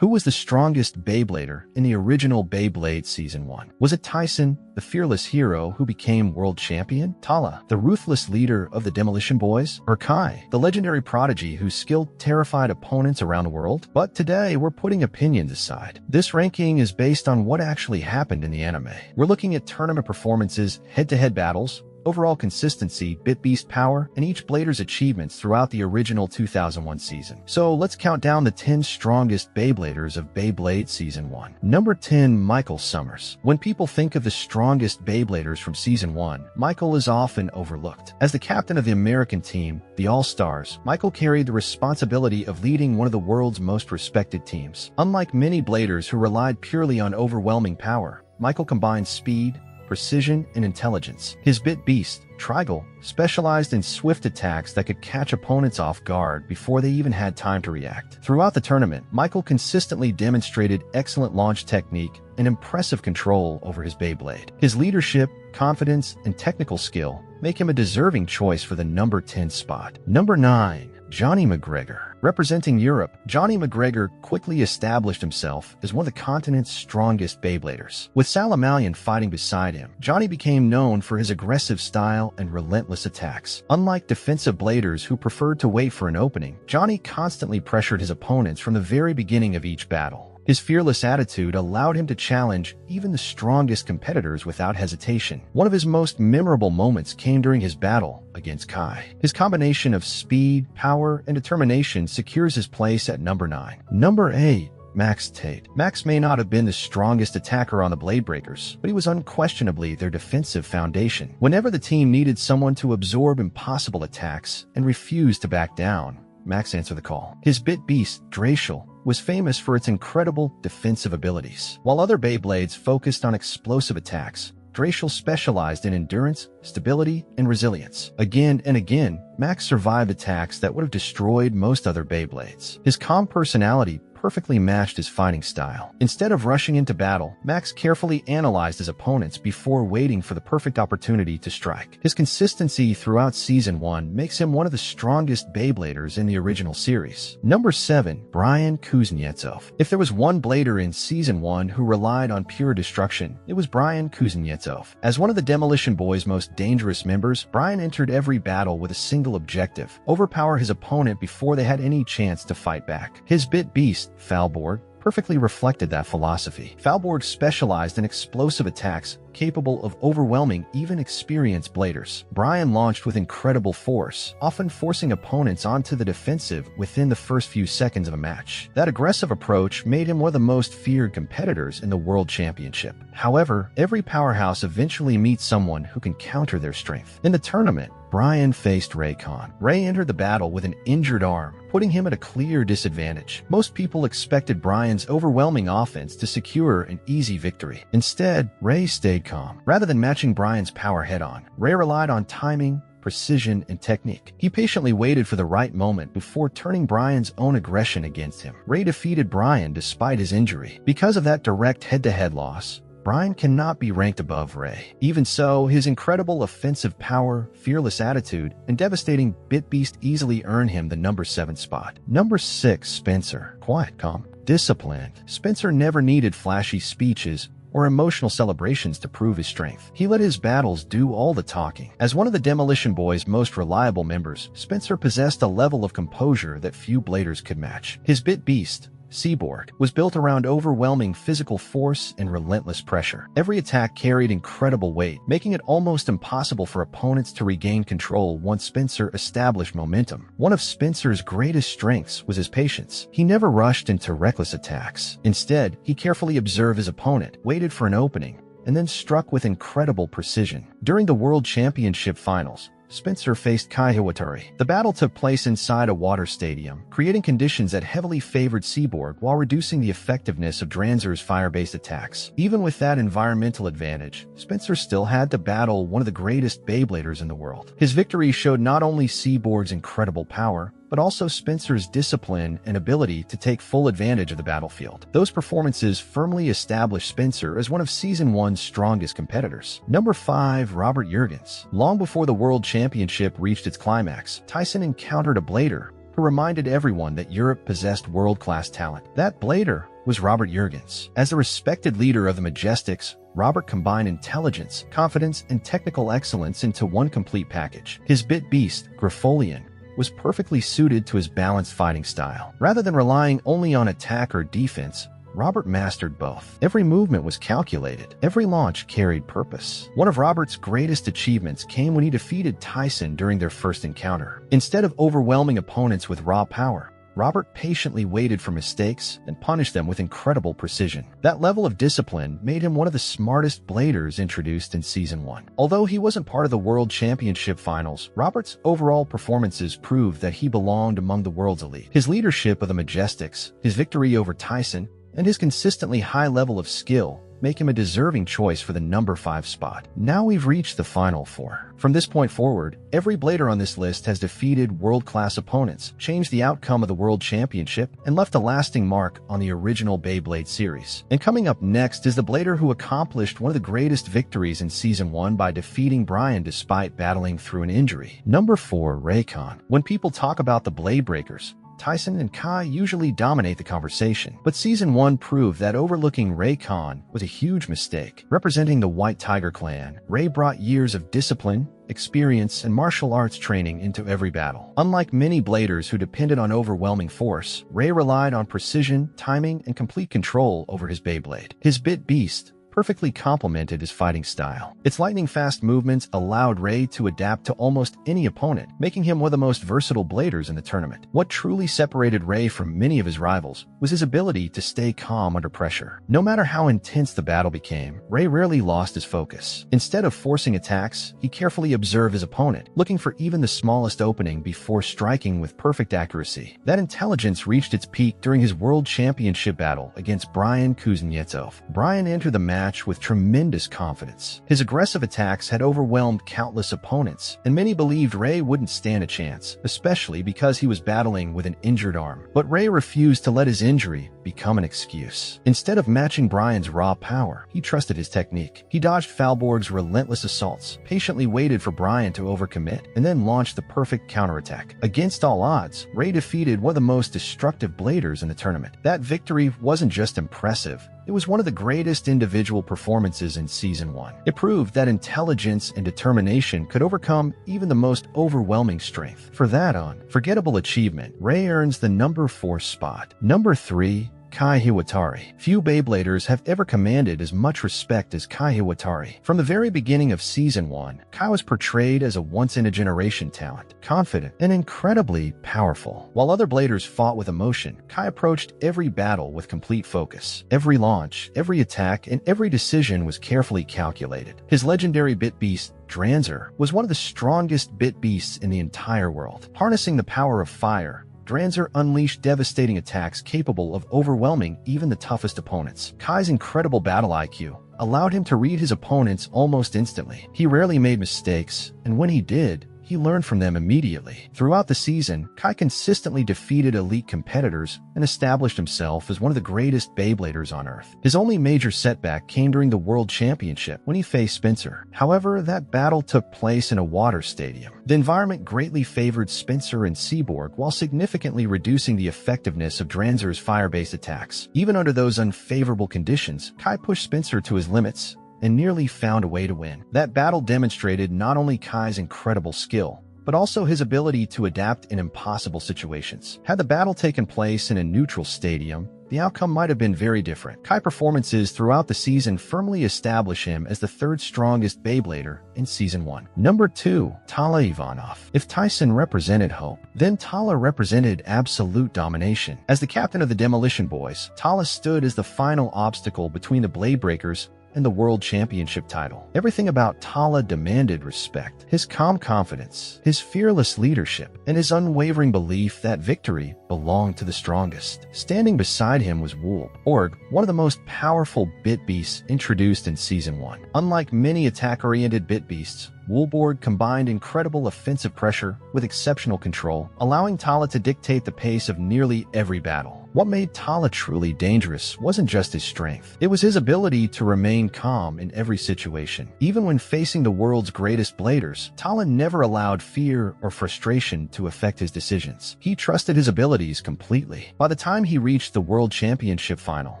Who was the strongest Beyblader in the original Beyblade Season 1? Was it Tyson, the fearless hero who became world champion? Tala, the ruthless leader of the Demolition Boys? Or Kai, the legendary prodigy whose skill terrified opponents around the world? But today, we're putting opinions aside. This ranking is based on what actually happened in the anime. We're looking at tournament performances, head-to-head battles, overall consistency, Beast power, and each blader's achievements throughout the original 2001 season. So let's count down the 10 strongest Beybladers of Beyblade Season 1. Number 10, Michael Summers. When people think of the strongest Beybladers from Season 1, Michael is often overlooked. As the captain of the American team, the All-Stars, Michael carried the responsibility of leading one of the world's most respected teams. Unlike many bladers who relied purely on overwhelming power, Michael combined speed, precision, and intelligence. His Beast, Trigal, specialized in swift attacks that could catch opponents off guard before they even had time to react. Throughout the tournament, Michael consistently demonstrated excellent launch technique and impressive control over his Beyblade. His leadership, confidence, and technical skill make him a deserving choice for the number 10 spot. Number 9. Johnny McGregor. Representing Europe, Johnny McGregor quickly established himself as one of the continent's strongest Beybladers. With Salamalian fighting beside him, Johnny became known for his aggressive style and relentless attacks. Unlike defensive bladers who preferred to wait for an opening, Johnny constantly pressured his opponents from the very beginning of each battle. His fearless attitude allowed him to challenge even the strongest competitors without hesitation. One of his most memorable moments came during his battle against Kai. His combination of speed, power, and determination secures his place at number 9. Number 8. Max Tate. Max may not have been the strongest attacker on the Blade Breakers, but he was unquestionably their defensive foundation. Whenever the team needed someone to absorb impossible attacks and refuse to back down, Max answered the call. His Beast, Dracial, was famous for its incredible defensive abilities. While other Beyblades focused on explosive attacks, Dracial specialized in endurance, stability, and resilience. Again and again, Max survived attacks that would have destroyed most other Beyblades. His calm personality perfectly matched his fighting style. Instead of rushing into battle, Max carefully analyzed his opponents before waiting for the perfect opportunity to strike. His consistency throughout Season 1 makes him one of the strongest Beybladers in the original series. Number 7. Brian Kuznetsov. If there was one blader in Season 1 who relied on pure destruction, it was Brian Kuznetsov. As one of the Demolition Boys' most dangerous members, Brian entered every battle with a single objective: overpower his opponent before they had any chance to fight back. His Beast, Foulboard, perfectly reflected that philosophy. Foulboard specialized in explosive attacks capable of overwhelming even experienced bladers. Brian launched with incredible force, often forcing opponents onto the defensive within the first few seconds of a match. That aggressive approach made him one of the most feared competitors in the World Championship. However, every powerhouse eventually meets someone who can counter their strength. In the tournament, Brian faced Ray Khan. Ray entered the battle with an injured arm, putting him at a clear disadvantage. Most people expected Brian's overwhelming offense to secure an easy victory. Instead, Ray stayed calm. Rather than matching Brian's power head-on, Ray relied on timing, precision, and technique. He patiently waited for the right moment before turning Brian's own aggression against him. Ray defeated Brian despite his injury. Because of that direct head-to-head loss, Brian cannot be ranked above Ray. Even so, his incredible offensive power, fearless attitude, and devastating Beast easily earn him the number 7 spot. Number 6. Spencer. Quiet, calm, disciplined. Spencer never needed flashy speeches or emotional celebrations to prove his strength. He let his battles do all the talking. As one of the Demolition Boys' most reliable members, Spencer possessed a level of composure that few bladers could match. His Beast, Seaboard, was built around overwhelming physical force and relentless pressure. Every attack carried incredible weight, making it almost impossible for opponents to regain control once Spencer established momentum. One of Spencer's greatest strengths was his patience. He never rushed into reckless attacks. Instead, he carefully observed his opponent, waited for an opening, and then struck with incredible precision. During the World Championship Finals, Spencer faced Kai Hiwatari. The battle took place inside a water stadium, creating conditions that heavily favored Seaboard while reducing the effectiveness of Dranzer's fire-based attacks. Even with that environmental advantage, Spencer still had to battle one of the greatest Beybladers in the world. His victory showed not only Seaboard's incredible power, but also Spencer's discipline and ability to take full advantage of the battlefield. Those performances firmly established Spencer as one of Season 1's strongest competitors. Number 5. Robert Juergens. Long before the World Championship reached its climax, Tyson encountered a blader who reminded everyone that Europe possessed world-class talent. That blader was Robert Jurgens. As the respected leader of the Majestics, Robert combined intelligence, confidence, and technical excellence into one complete package. His bit beast, Grifolian, was perfectly suited to his balanced fighting style. Rather than relying only on attack or defense, Robert mastered both. Every movement was calculated. Every launch carried purpose. One of Robert's greatest achievements came when he defeated Tyson during their first encounter. Instead of overwhelming opponents with raw power, Robert patiently waited for mistakes and punished them with incredible precision. That level of discipline made him one of the smartest bladers introduced in Season 1. Although he wasn't part of the World Championship finals, Robert's overall performances proved that he belonged among the world's elite. His leadership of the Majestics, his victory over Tyson, and his consistently high level of skill make him a deserving choice for the number 5 spot. Now we've reached the final 4. From this point forward, every blader on this list has defeated world-class opponents, changed the outcome of the World Championship, and left a lasting mark on the original Beyblade series. And coming up next is the blader who accomplished one of the greatest victories in Season 1 by defeating Brian despite battling through an injury. Number 4, Raycon. When people talk about the Blade Breakers, Tyson and Kai usually dominate the conversation, but Season 1 proved that overlooking Raycon was a huge mistake. Representing the White Tiger clan, Ray brought years of discipline, experience, and martial arts training into every battle. Unlike many bladers who depended on overwhelming force, Ray relied on precision, timing, and complete control over his Beyblade. His bit beast perfectly complemented his fighting style. Its lightning-fast movements allowed Ray to adapt to almost any opponent, making him one of the most versatile bladers in the tournament. What truly separated Ray from many of his rivals was his ability to stay calm under pressure. No matter how intense the battle became, Ray rarely lost his focus. Instead of forcing attacks, he carefully observed his opponent, looking for even the smallest opening before striking with perfect accuracy. That intelligence reached its peak during his World Championship battle against Brian Kuznetsov. Brian entered the match with tremendous confidence. His aggressive attacks had overwhelmed countless opponents, and many believed Ray wouldn't stand a chance, especially because he was battling with an injured arm. But Ray refused to let his injury become an excuse. Instead of matching Brian's raw power, he trusted his technique. He dodged Falborg's relentless assaults, patiently waited for Brian to overcommit, and then launched the perfect counterattack. Against all odds, Ray defeated one of the most destructive bladers in the tournament. That victory wasn't just impressive, it was one of the greatest individual performances in Season 1. It proved that intelligence and determination could overcome even the most overwhelming strength. For that unforgettable achievement, Ray earns the number 4 spot. Number 3, Kai Hiwatari. Few Beybladers have ever commanded as much respect as Kai Hiwatari. From the very beginning of Season 1, Kai was portrayed as a once-in-a-generation talent, confident, and incredibly powerful. While other bladers fought with emotion, Kai approached every battle with complete focus. Every launch, every attack, and every decision was carefully calculated. His legendary bit beast, Dranzer, was one of the strongest bit beasts in the entire world. Harnessing the power of fire, Dranzer unleashed devastating attacks capable of overwhelming even the toughest opponents. Kai's incredible battle IQ allowed him to read his opponents almost instantly. He rarely made mistakes, and when he did, he learned from them immediately. Throughout the season, Kai consistently defeated elite competitors and established himself as one of the greatest Beybladers on Earth. His only major setback came during the World Championship when he faced Spencer. However, that battle took place in a water stadium. The environment greatly favored Spencer and Seaborg while significantly reducing the effectiveness of Dranzer's fire-based attacks. Even under those unfavorable conditions, Kai pushed Spencer to his limits and nearly found a way to win. That battle demonstrated not only Kai's incredible skill, but also his ability to adapt in impossible situations. Had the battle taken place in a neutral stadium, the outcome might have been very different. Kai performances throughout the season firmly establish him as the 3rd strongest Beyblader in Season 1. Number 2, Tala Ivanov. If Tyson represented hope, then Tala represented absolute domination. As the captain of the Demolition Boys, Tala stood as the final obstacle between the Blade Breakers and the World Championship title. Everything about Tala demanded respect. His calm confidence, his fearless leadership, and his unwavering belief that victory belonged to the strongest. Standing beside him was Wool, Org, one of the most powerful bit beasts introduced in Season 1. Unlike many attack-oriented bit beasts, Woolboard combined incredible offensive pressure with exceptional control, allowing Tala to dictate the pace of nearly every battle. What made Tala truly dangerous wasn't just his strength. It was his ability to remain calm in every situation. Even when facing the world's greatest bladers, Tala never allowed fear or frustration to affect his decisions. He trusted his abilities completely. By the time he reached the World Championship final,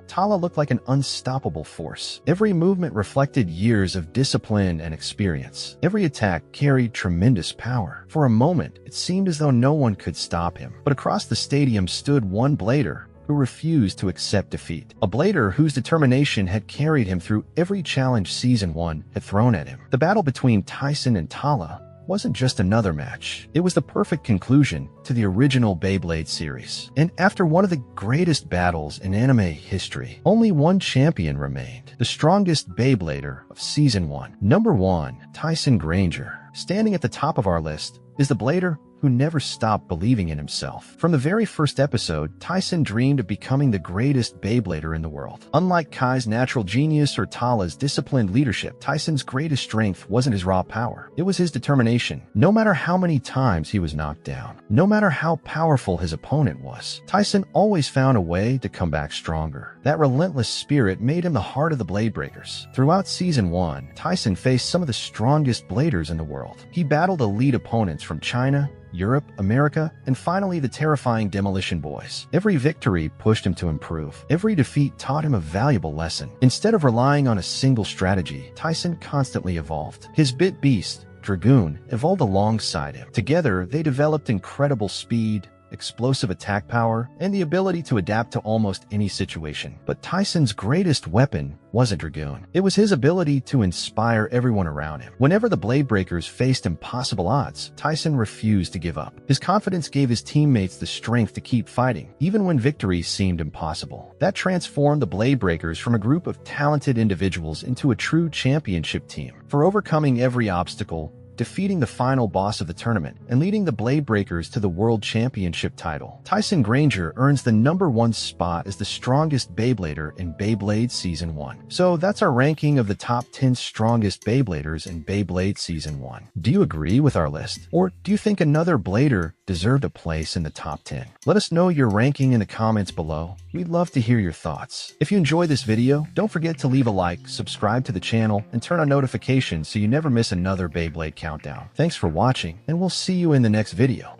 Tala looked like an unstoppable force. Every movement reflected years of discipline and experience. Every attack carried tremendous power. For a moment, it seemed as though no one could stop him. But across the stadium stood one blader who refused to accept defeat. A blader whose determination had carried him through every challenge Season 1 had thrown at him. The battle between Tyson and Tala wasn't just another match. It was the perfect conclusion to the original Beyblade series. And after one of the greatest battles in anime history, only one champion remained. The strongest Beyblader of Season 1. Number 1. Tyson Granger. Standing at the top of our list is the blader who never stopped believing in himself. From the very first episode, Tyson dreamed of becoming the greatest Beyblader in the world. Unlike Kai's natural genius or Tala's disciplined leadership, Tyson's greatest strength wasn't his raw power. It was his determination. No matter how many times he was knocked down, no matter how powerful his opponent was, Tyson always found a way to come back stronger. That relentless spirit made him the heart of the Blade Breakers. Throughout Season 1, Tyson faced some of the strongest bladers in the world. He battled elite opponents from China, Europe, America, and finally the terrifying Demolition Boys. Every victory pushed him to improve. Every defeat taught him a valuable lesson. Instead of relying on a single strategy, Tyson constantly evolved. His bit beast, Dragoon, evolved alongside him. Together, they developed incredible speed, explosive attack power, and the ability to adapt to almost any situation. But Tyson's greatest weapon wasn't Dragoon. It was his ability to inspire everyone around him. Whenever the Blade Breakers faced impossible odds, Tyson refused to give up. His confidence gave his teammates the strength to keep fighting, even when victory seemed impossible. That transformed the Blade Breakers from a group of talented individuals into a true championship team. For overcoming every obstacle, defeating the final boss of the tournament, and leading the Blade Breakers to the World Championship title, Tyson Granger earns the #1 spot as the strongest Beyblader in Beyblade Season 1. So that's our ranking of the top 10 strongest Beybladers in Beyblade Season 1. Do you agree with our list? Or do you think another blader deserved a place in the top 10? Let us know your ranking in the comments below. We'd love to hear your thoughts. If you enjoyed this video, don't forget to leave a like, subscribe to the channel, and turn on notifications so you never miss another Beyblade countdown. Thanks for watching, and we'll see you in the next video.